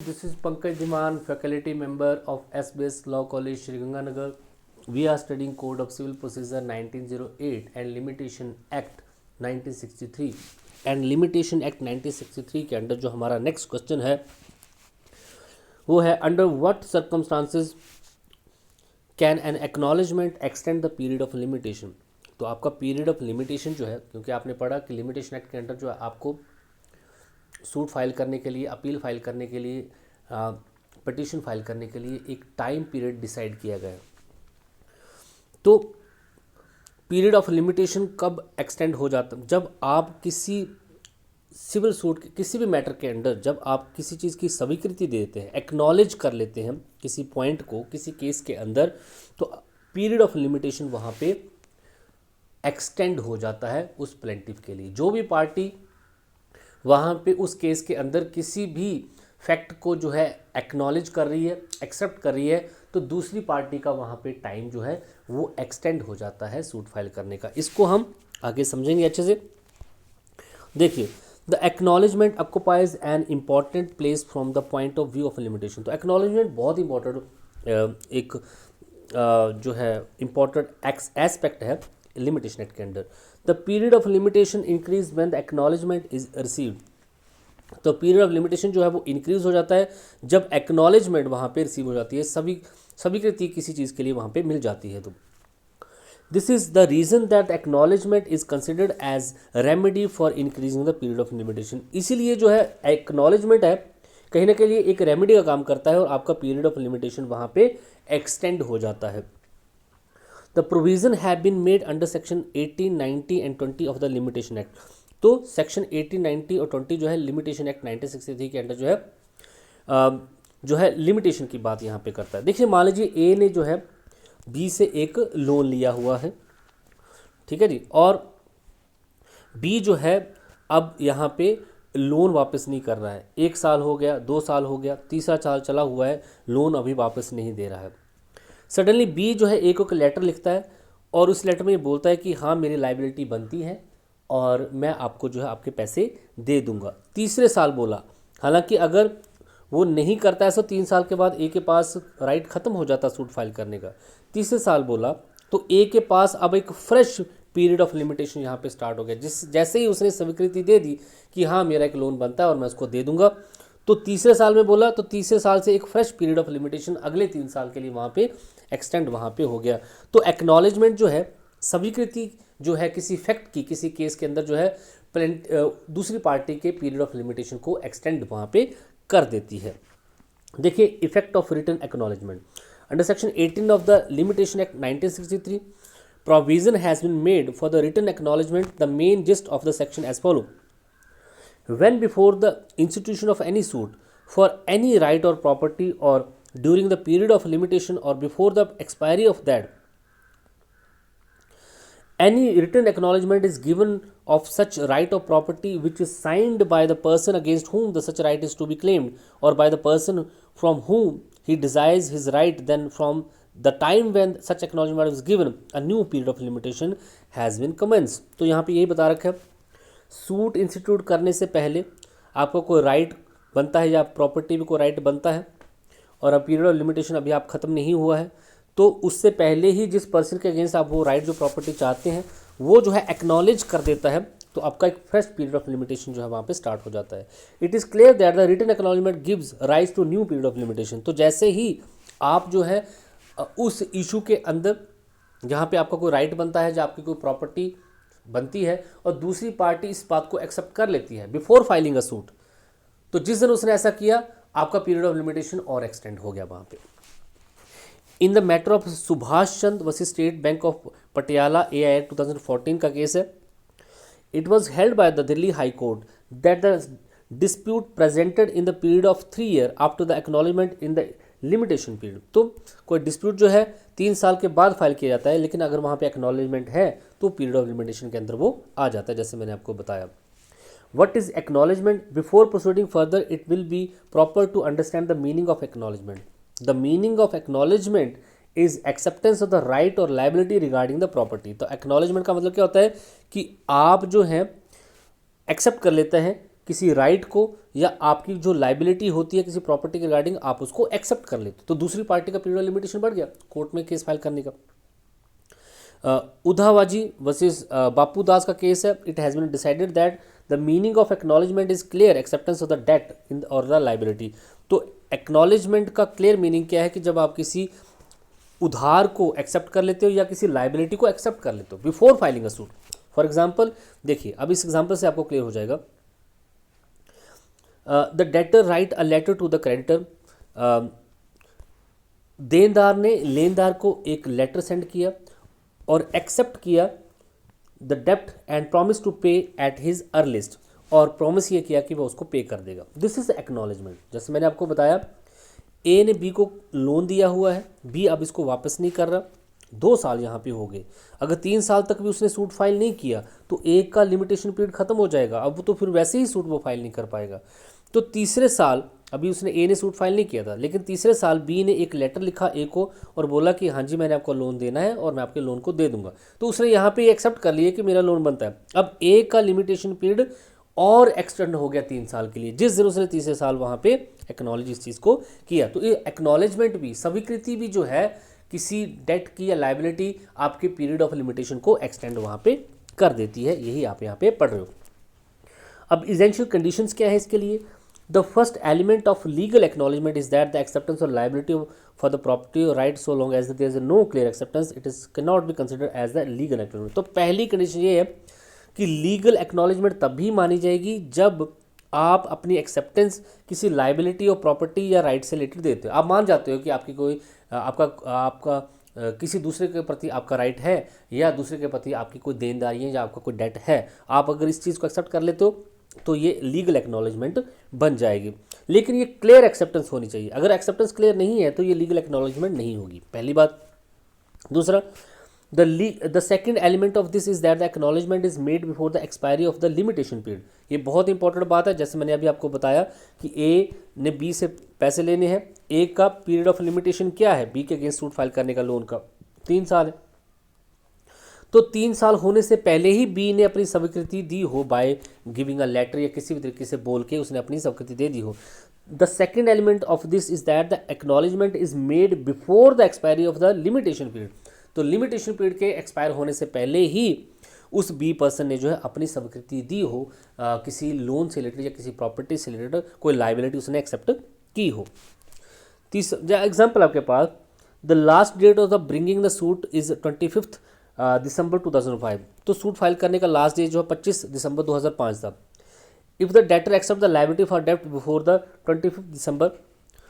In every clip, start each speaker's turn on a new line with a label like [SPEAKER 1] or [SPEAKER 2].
[SPEAKER 1] This is Pankaj Dhiman, faculty member of SBS Law College, Sriganganagar. We are studying Code of Civil Procedure 1908 and Limitation Act 1963. And limitation act 1963 के under जो हमारा next question है वो है, under what circumstances can an acknowledgement extend the period of limitation. तो आपका period of limitation जो है, क्योंकि आपने पढ़ा कि लिमिटेशन एक्ट के अंडर जो है आपको सूट फाइल करने के लिए, अपील फाइल करने के लिए, पिटीशन फाइल करने के लिए एक टाइम पीरियड डिसाइड किया गया है। तो पीरियड ऑफ लिमिटेशन कब एक्सटेंड हो जाता है? जब आप किसी सिविल सूट किसी भी मैटर के अंदर जब आप किसी चीज़ की स्वीकृति देते हैं, एक्नॉलेज कर लेते हैं किसी पॉइंट को किसी केस के अंदर, तो पीरियड ऑफ लिमिटेशन वहाँ पे एक्सटेंड हो जाता है उस प्लेंटिफ के लिए। जो भी पार्टी वहाँ पे उस केस के अंदर किसी भी फैक्ट को जो है एक्नॉलेज कर रही है, एक्सेप्ट कर रही है, तो दूसरी पार्टी का वहाँ पे टाइम जो है वो एक्सटेंड हो जाता है सूट फाइल करने का। इसको हम आगे समझेंगे अच्छे से। देखिए, the acknowledgement occupies an important place from the point of view of limitation. तो एक्नॉलेजमेंट बहुत इंपॉर्टेंट एक जो है इम्पॉर्टेंट एस्पेक्ट है लिमिटेशन एक्ट के अंदर। The period of limitation increase when the acknowledgement is received. तो पीरियड ऑफ लिमिटेशन जो है वो इंक्रीज हो जाता है जब एक्नॉलेजमेंट वहाँ पे रिसीव हो जाती है, स्वीकृति किसी चीज़ के लिए वहाँ पे मिल जाती है। तो this is the reason that acknowledgement is considered as remedy for increasing the period of limitation. इसीलिए जो है एक्नॉलेजमेंट है कहीं ना कहीं एक रेमेडी का काम करता है और आपका पीरियड ऑफ लिमिटेशन वहाँ पे एक्सटेंड हो जाता है। The provision have been made under section 18, 90 and 20 of the limitation act. तो सेक्शन 18, 90 और 20 जो है लिमिटेशन एक्ट 1963 के अंडर जो है लिमिटेशन की बात यहाँ पे करता है। देखिए, मान लीजिए ए ने जो है बी से एक लोन लिया हुआ है, ठीक है जी, और बी जो है अब यहाँ पे लोन वापस नहीं कर रहा है। 1 साल हो गया, 2 साल हो गया, तीसरा साल चला हुआ है, लोन अभी वापस नहीं दे रहा है। सडनली बी जो है ए को एक लेटर लिखता है और उस लेटर में ये बोलता है कि हाँ, मेरी लाइबिलिटी बनती है और मैं आपको जो है आपके पैसे दे दूंगा। तीसरे साल बोला, हालांकि अगर वो नहीं करता है तो 3 साल के बाद ए के पास राइट ख़त्म हो जाता सूट फाइल करने का। तीसरे साल बोला तो ए के पास अब एक फ्रेश पीरियड ऑफ लिमिटेशन यहाँ पे स्टार्ट हो गया। जैसे ही उसने स्वीकृति दे दी कि हाँ, मेरा एक लोन बनता है और मैं उसको दे दूंगा, तो तीसरे साल में बोला तो तीसरे साल से एक फ्रेश पीरियड ऑफ लिमिटेशन अगले 3 साल के लिए वहाँ पे एक्सटेंड वहाँ पे हो गया। तो एक्नॉलेजमेंट जो है, स्वीकृति जो है किसी फैक्ट की किसी केस के अंदर जो है दूसरी पार्टी के पीरियड ऑफ लिमिटेशन को एक्सटेंड वहाँ पे कर देती है। देखिए, effect of written acknowledgement under section 18 of the limitation act 1963 provision has been made for the written acknowledgement. The main gist of the section as follow: when before the institution of any suit for any right or property or during the period of limitation or before the expiry of that, any written acknowledgement is given of such right or property which is signed by the person against whom the such right is to be claimed or by the person from whom he desires his right, then from the time when such acknowledgement is given a new period of limitation has been commenced। तो यहाँ पे यही बता रखा है, suit institute करने से पहले आपको कोई राइट बनता है या प्रॉपर्टी भी कोई राइट बनता है और अब पीरियड ऑफ लिमिटेशन अभी आप ख़त्म नहीं हुआ है, तो उससे पहले ही जिस पर्सन के अगेंस्ट आप वो राइट जो प्रॉपर्टी चाहते हैं वो जो है एक्नॉलेज कर देता है, तो आपका एक फ्रेश पीरियड ऑफ लिमिटेशन जो है वहाँ पे स्टार्ट हो जाता है। It is clear that the written acknowledgement gives rise to new period of limitation. तो जैसे ही आप जो है उस इशू के अंदर जहाँ पे आपका कोई राइट बनता है, जहाँ आपकी कोई प्रॉपर्टी बनती है और दूसरी पार्टी इस बात को एक्सेप्ट कर लेती है बिफोर फाइलिंग अ सूट, तो जिस दिन उसने ऐसा किया आपका पीरियड ऑफ लिमिटेशन और एक्सटेंड हो गया वहाँ पे। In the matter of Subhash Chandra versus state bank of Patiala AIA 2014 का केस है। It was held by the Delhi high court that the dispute presented in the period of 3 year after the acknowledgement in the limitation period. तो कोई dispute जो है 3 साल के बाद file किया जाता है, लेकिन अगर वहाँ पे एक्नॉलेजमेंट है तो पीरियड ऑफ लिमिटेशन के अंदर वो आ जाता है, जैसे मैंने आपको बताया। What is acknowledgement? Before proceeding further, it will be proper to understand the meaning of acknowledgement. The meaning of acknowledgement is acceptance of the right or liability regarding the property. तो acknowledgement का मतलब क्या होता है कि आप जो है एक्सेप्ट कर लेते हैं किसी राइट को या आपकी जो लाइबिलिटी होती है किसी प्रॉपर्टी के रिगार्डिंग आप उसको एक्सेप्ट कर लेते हो, तो दूसरी पार्टी का पीरियड ऑफ लिमिटेशन बढ़ गया कोर्ट में केस फाइल करने का। उधावाजी वर्सेस बापू दास का केस है। It has been decided that the meaning of acknowledgement is clear acceptance of the debt in और द लाइबिलिटी। तो एक्नॉलेजमेंट का क्लियर मीनिंग क्या है कि जब आप किसी उधार को एक्सेप्ट कर लेते हो या किसी लाइबिलिटी को एक्सेप्ट कर लेते हो before filing a suit. For example देखिए, अब इस एग्जाम्पल से आपको क्लियर हो जाएगा। The debtor write a letter to the creditor. देनदार ने लेनदार को एक लेटर सेंड किया और एक्सेप्ट किया द डेप्ट and promise to pay at his earliest, और प्रॉमिस ये किया कि वह उसको पे कर देगा। This is acknowledgement. जैसे मैंने आपको बताया, ए ने बी को लोन दिया हुआ है, बी अब इसको वापस नहीं कर रहा, 2 साल यहाँ पे हो गए। अगर 3 साल तक भी उसने सूट फाइल नहीं किया तो ए का लिमिटेशन पीरियड खत्म हो जाएगा, अब तो फिर वैसे ही सूट वो फाइल नहीं कर पाएगा। तो तीसरे साल अभी उसने ए ने सूट फाइल नहीं किया था, लेकिन तीसरे साल बी ने एक लेटर लिखा ए को और बोला कि हाँ जी मैंने आपको लोन देना है और मैं आपके लोन को दे दूंगा। तो उसने यहाँ पे एक्सेप्ट कर लिया कि मेरा लोन बनता है। अब ए का लिमिटेशन पीरियड और एक्सटेंड हो गया 3 साल के लिए, जिस दिन उसने तीसरे साल वहाँ पे एक्नॉलेज इस चीज़ को किया। तो ये एक्नॉलेजमेंट भी, स्वीकृति भी जो है किसी डेट की या लाइबिलिटी आपके पीरियड ऑफ लिमिटेशन को एक्सटेंड वहाँ पे कर देती है। यही आप यहाँ पे पढ़ रहे हो। अब इसेंशियल कंडीशंस क्या है इसके लिए? The first element of legal acknowledgement is that the acceptance of liability for the property or right, so long as there is no clear acceptance, it is cannot be considered as the legal acknowledgement। तो पहली condition ये है कि legal acknowledgement तभी मानी जाएगी जब आप अपनी एक्सेप्टेंस किसी लाइबिलिटी और प्रॉपर्टी या राइट से रिलेटेड देते हो। आप मान जाते हो कि आपकी कोई आपका किसी दूसरे के प्रति आपका राइट है या दूसरे के प्रति आपकी कोई देनदारी है या आपका कोई डेट है, आप अगर इस चीज़ को एक्सेप्ट कर लेते हो तो ये लीगल एक्नॉलेजमेंट बन जाएगी। लेकिन ये क्लियर एक्सेप्टेंस होनी चाहिए। अगर एक्सेप्टेंस क्लियर नहीं है तो ये लीगल एक्नॉलेजमेंट नहीं होगी, पहली बात। दूसरा, the second element of this is that the acknowledgement is made before the expiry of the limitation period. ये बहुत इंपॉर्टेंट बात है। जैसे मैंने अभी आपको बताया कि ए ने बी से पैसे लेने हैं, ए का पीरियड ऑफ लिमिटेशन क्या है बी के अगेंस्ट सूट फाइल करने का लोन का? 3 साल है। तो 3 साल होने से पहले ही बी ने अपनी स्वीकृति दी हो बाय गिविंग अ लेटर या किसी भी तरीके से बोल के उसने अपनी स्वीकृति दे दी हो। The second element of this is that the acknowledgement is made before the expiry of the limitation period. तो लिमिटेशन पीरियड के एक्सपायर होने से पहले ही उस बी पर्सन ने जो है अपनी स्वीकृति दी हो, किसी लोन से रिलेटेड या किसी प्रॉपर्टी से रिलेटेड कोई लाइबिलिटी उसने एक्सेप्ट की हो। तीसरा एग्जाम्पल आपके पास, the last date of the bringing the suit is 25 दिसंबर 2005। तो सूट फाइल करने का लास्ट डेट जो है 25 दिसंबर 2005 था। If the debtor accept the liability for डेप्ट बिफोर द 25 दिसंबर,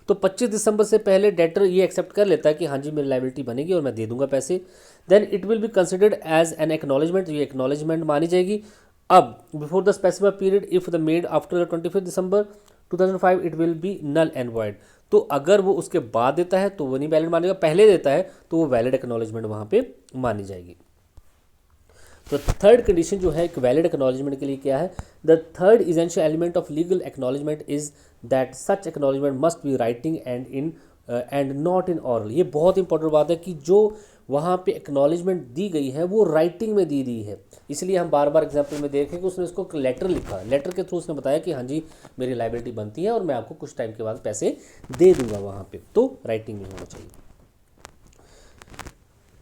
[SPEAKER 1] तो 25 दिसंबर से पहले डेटर ये एक्सेप्ट कर लेता है कि हाँ जी मेरी लाइबिलिटी बनेगी और मैं दे दूंगा पैसे, then it will be considered as an acknowledgement. ये एक्नॉलेजमेंट मानी जाएगी। अब before the specified period if the made after the 25 December 2005 it will be null and void. तो अगर वो उसके बाद देता है तो वो नहीं वैलिड मानेगा, पहले देता है तो वो वैलिड एक्नॉलेजमेंट वहाँ पे मानी जाएगी। तो थर्ड कंडीशन जो है एक वैलिड एक्नॉलेजमेंट के लिए क्या है? The third essential element of legal acknowledgement is that such acknowledgement must be writing and not in oral. ये बहुत इंपॉर्टेंट बात है कि जो वहाँ पे एक्नॉलेजमेंट दी गई है वो राइटिंग में दी गई है। इसलिए हम बार बार एग्जाम्पल में देखें कि उसने उसको लेटर लिखा, लेटर के थ्रू उसने बताया कि हाँ जी मेरी लाइबिलिटी बनती है और मैं आपको कुछ टाइम के बाद पैसे दे दूंगा वहाँ पे, तो राइटिंग में होना चाहिए।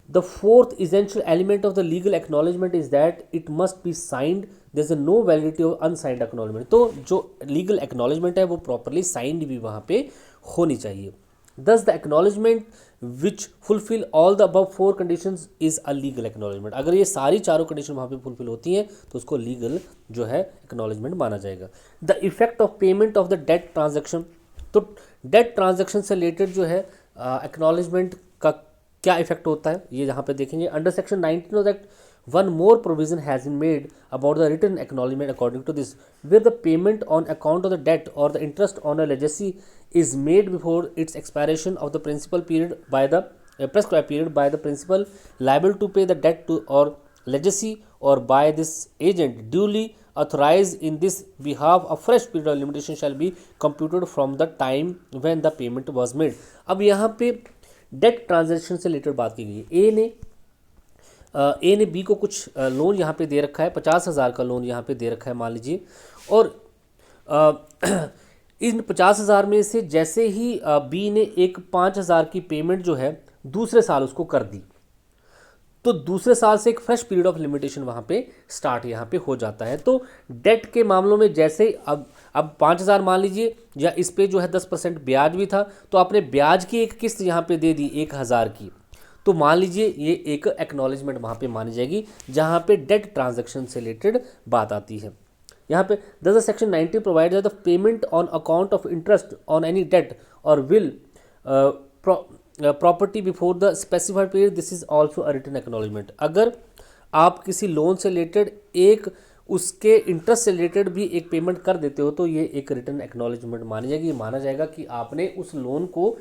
[SPEAKER 1] The fourth essential element of the legal acknowledgement is that it must be signed. There is no validity of unsigned acknowledgement। तो जो legal acknowledgement है वो properly signed भी वहाँ पे होनी चाहिए। Thus the acknowledgement which fulfill all the above 4 conditions is a legal acknowledgement। अगर ये सारी चारों condition वहाँ पे fulfill होती हैं तो उसको legal जो है acknowledgement माना जाएगा। The effect of payment of the debt transaction। तो debt transaction से related जो है acknowledgement का क्या इफेक्ट होता है ये यहाँ पे देखेंगे। Under section 19 of act one more provision has been made about the written acknowledgement according to this, where the payment on account of the debt और the interest on a legacy is made before its expiration of the principal period by the prescribed period by the principal liable to pay the debt to or legacy or by this agent duly authorized in this behalf, a fresh period of limitation shall be computed from the time when the payment was made। अब यहाँ पे date transaction से related बात की गई है। ए ने B को कुछ लोन यहाँ पे दे रखा है, 50,000 का लोन यहाँ पे दे रखा है मान लीजिए, और इन 50,000 में से जैसे ही बी ने एक 5,000 की पेमेंट जो है दूसरे साल उसको कर दी, तो दूसरे साल से एक फ्रेश पीरियड ऑफ लिमिटेशन वहाँ पे स्टार्ट यहाँ पे हो जाता है। तो डेट के मामलों में जैसे अब 5,000 मान लीजिए, या इस पे जो है 10% ब्याज भी था, तो आपने ब्याज की एक किस्त यहाँ पे दे दी 1,000 की, तो मान लीजिए ये एक एक्नॉलेजमेंट वहाँ पे मानी जाएगी, जहाँ पे डेट ट्रांजेक्शन से रिलेटेड बात आती है। यहाँ पे the section 90 provide the payment on account of interest on any debt और will property before the specified period, this is also a written acknowledgement. अगर आप किसी लोन से रिलेटेड एक उसके इंटरेस्ट से रिलेटेड भी एक पेमेंट कर देते हो, तो ये एक रिटन एक्नॉलेजमेंट मानी जाएगी। माना जाएगा कि आपने उस लोन को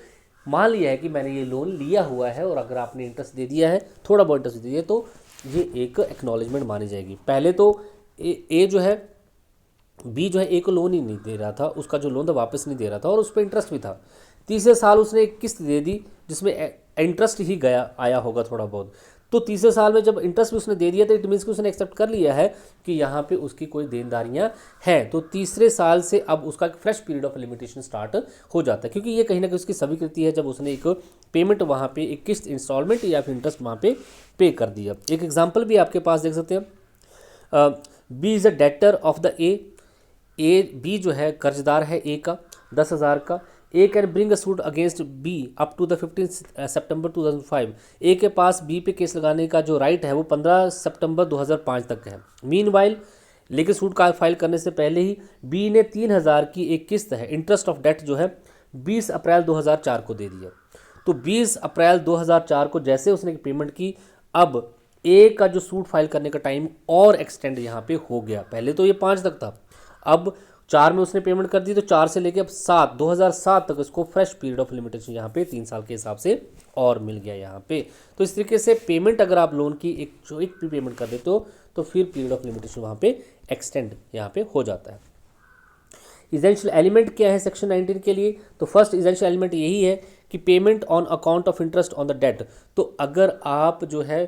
[SPEAKER 1] मान लिया है कि मैंने ये लोन लिया हुआ है, और अगर आपने इंटरेस्ट दे दिया है, थोड़ा बहुत इंटरेस्ट दे दिया, तो ये एक एक्नॉलेजमेंट मानी जाएगी। पहले तो ए जो है, बी जो है ए को लोन ही नहीं दे रहा था, उसका जो लोन था वापस नहीं दे रहा था, और उस पर इंटरेस्ट भी था। तीसरे साल उसने एक किस्त दे दी जिसमें इंटरेस्ट ही गया आया होगा थोड़ा बहुत, तो तीसरे साल में जब इंटरेस्ट भी उसने दे दिया, तो इट मीन्स कि उसने एक्सेप्ट कर लिया है कि यहाँ पे उसकी कोई देनदारियाँ हैं। तो तीसरे साल से अब उसका एक fresh period of limitation start हो जाता है, क्योंकि ये कहीं ना कहीं उसकी स्वीकृति है जब उसने एक पेमेंट वहाँ पे एक किस्त इंस्टॉलमेंट या फिर इंटरेस्ट वहाँ पे कर दिया। एक एग्जाम्पल भी आपके पास देख सकते हैं, B is a debtor of the A B जो है कर्जदार है ए का 10,000 का। A can bring a suit against B up to the 15 September 2005। A के पास बी पे केस लगाने का जो राइट है वो 15 सितंबर 2005 तक है। मीनवाइल लेकिन सूट का फाइल करने से पहले ही बी ने 3,000 की एक किस्त है इंटरेस्ट ऑफ डेट जो है 20 अप्रैल 2004 को दे दिया। तो 20 अप्रैल 2004 को जैसे उसने पेमेंट की, अब ए का जो सूट फाइल करने का टाइम और एक्सटेंड यहाँ पे हो गया। पहले तो ये 5 तक था, अब 4 में उसने पेमेंट कर दी, तो 4 से लेके अब 2007 तक उसको फ्रेश पीरियड ऑफ लिमिटेशन यहाँ पे 3 साल के हिसाब से और मिल गया यहाँ पे। तो इस तरीके से पेमेंट अगर आप लोन की एक भी पेमेंट कर देते हो, तो फिर पीरियड ऑफ लिमिटेशन वहाँ पे एक्सटेंड यहाँ पे हो जाता है। इसेंशियल एलिमेंट क्या है सेक्शन 19 के लिए? तो फर्स्ट इसेंशियल एलिमेंट यही है कि payment on account of interest on the debt. तो अगर आप जो है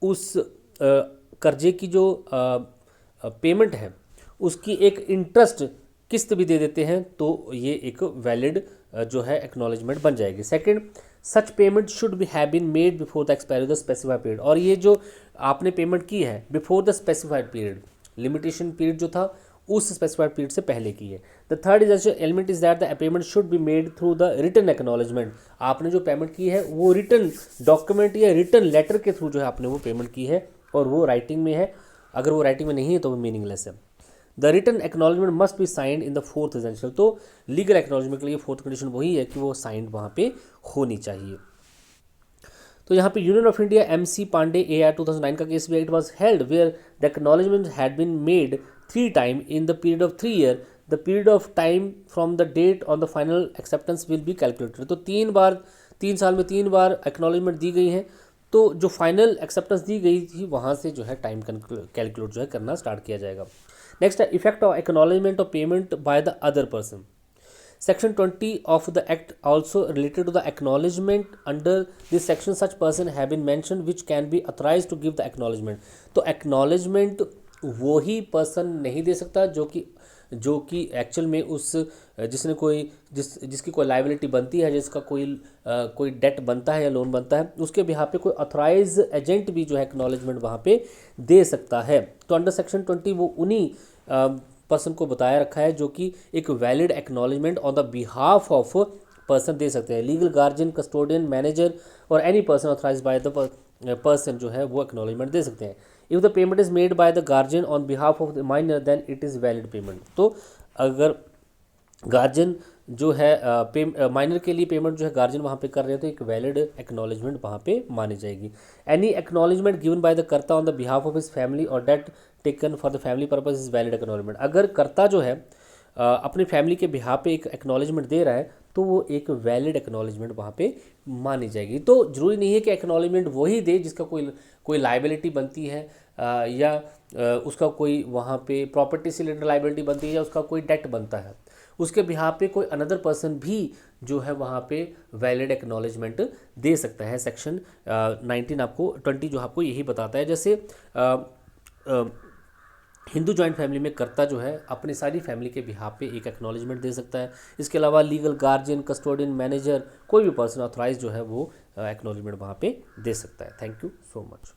[SPEAKER 1] उस कर्जे की जो पेमेंट है उसकी एक इंटरेस्ट किस्त भी दे देते हैं, तो ये एक वैलिड जो है एक्नॉलेजमेंट बन जाएगी। Second, such payment should be have been made before the expiry of the specified period. और ये जो आपने पेमेंट की है before the specified period, limitation period जो था उस स्पेसिफाइड पीरियड से पहले की है। The third is element is that the payment should be made through the written acknowledgement. आपने जो पेमेंट की है वो रिटन डॉक्यूमेंट या रिटन लेटर के थ्रू जो है आपने वो पेमेंट की है, और वो राइटिंग में है। अगर वो राइटिंग में नहीं है तो वो मीनिंगलेस है। The written acknowledgement must be signed in the fourth essential. तो लीगल एक्नॉलेजमेंट के लिए फोर्थ कंडीशन वही है कि वो साइंड वहाँ पे होनी चाहिए। तो यहाँ पे union of India MC Pandey AR 2009 का केस भी, it was held where the acknowledgement had been made 3 time in the period of 3 year, the period of time from the date on the final acceptance will be calculated. तो 3 साल में 3 बार acknowledgement दी गई है, तो जो final acceptance दी गई थी वहाँ से जो है टाइम कैलकुलेट जो है करना स्टार्ट किया जाएगा। नेक्स्ट है effect of acknowledgement of payment by the other person. Section 20 of the Act also related to the acknowledgement. Under this section, such person have been mentioned which can be authorized to give the acknowledgement. तो acknowledgement वो ही person नहीं दे सकता जो कि actual में उस जिसने जिसकी कोई लाइबिलिटी बनती है, जिसका कोई डेट बनता है या लोन बनता है, उसके बिहाफ पे कोई अथॉराइज एजेंट भी जो है एक्नॉलेजमेंट वहाँ पे दे सकता है। तो अंडर सेक्शन 20 वो उन्हीं पर्सन को बताया रखा है जो कि एक valid acknowledgement on the behalf of person दे सकते हैं। लीगल गार्जियन, कस्टोडियन, मैनेजर और any person authorise by the person जो है वो एक्नॉलेजमेंट दे सकते हैं। If the payment is made by the guardian on behalf of the minor then it is valid payment. तो अगर गार्जियन जो है माइनर के लिए पेमेंट जो है गार्जियन वहाँ पे कर रहे हैं, तो एक वैलिड एक्नॉलेजमेंट वहाँ पे मानी जाएगी। Any acknowledgement given by the karta on the behalf of his family और debt taken for the family purpose is valid acknowledgement. अगर कर्ता जो है अपनी फैमिली के बिहाफ पे एक एक्नॉलेजमेंट दे रहा है, तो वो एक वैलिड एक्नॉलेजमेंट वहाँ पे मानी जाएगी। तो जरूरी नहीं है कि एक्नॉलेजमेंट वही दे जिसका कोई लाइबिलिटी बनती है, या उसका कोई वहाँ पे प्रॉपर्टी से रिलेटेड लाइबिलिटी बनती है, या उसका कोई डेट बनता है, उसके बिहाफ पे कोई अनदर पर्सन भी जो है वहाँ पे वैलिड एक्नॉलेजमेंट दे सकता है। सेक्शन 20 जो आपको यही बताता है। जैसे हिंदू जॉइंट फैमिली में कर्ता जो है अपनी सारी फैमिली के बिहाफ पे एक एक्नॉलेजमेंट दे सकता है। इसके अलावा लीगल गार्जियन, कस्टोडियन, मैनेजर, कोई भी पर्सन ऑथराइज जो है वो एक्नॉलेजमेंट वहाँ पे दे सकता है। Thank you so much.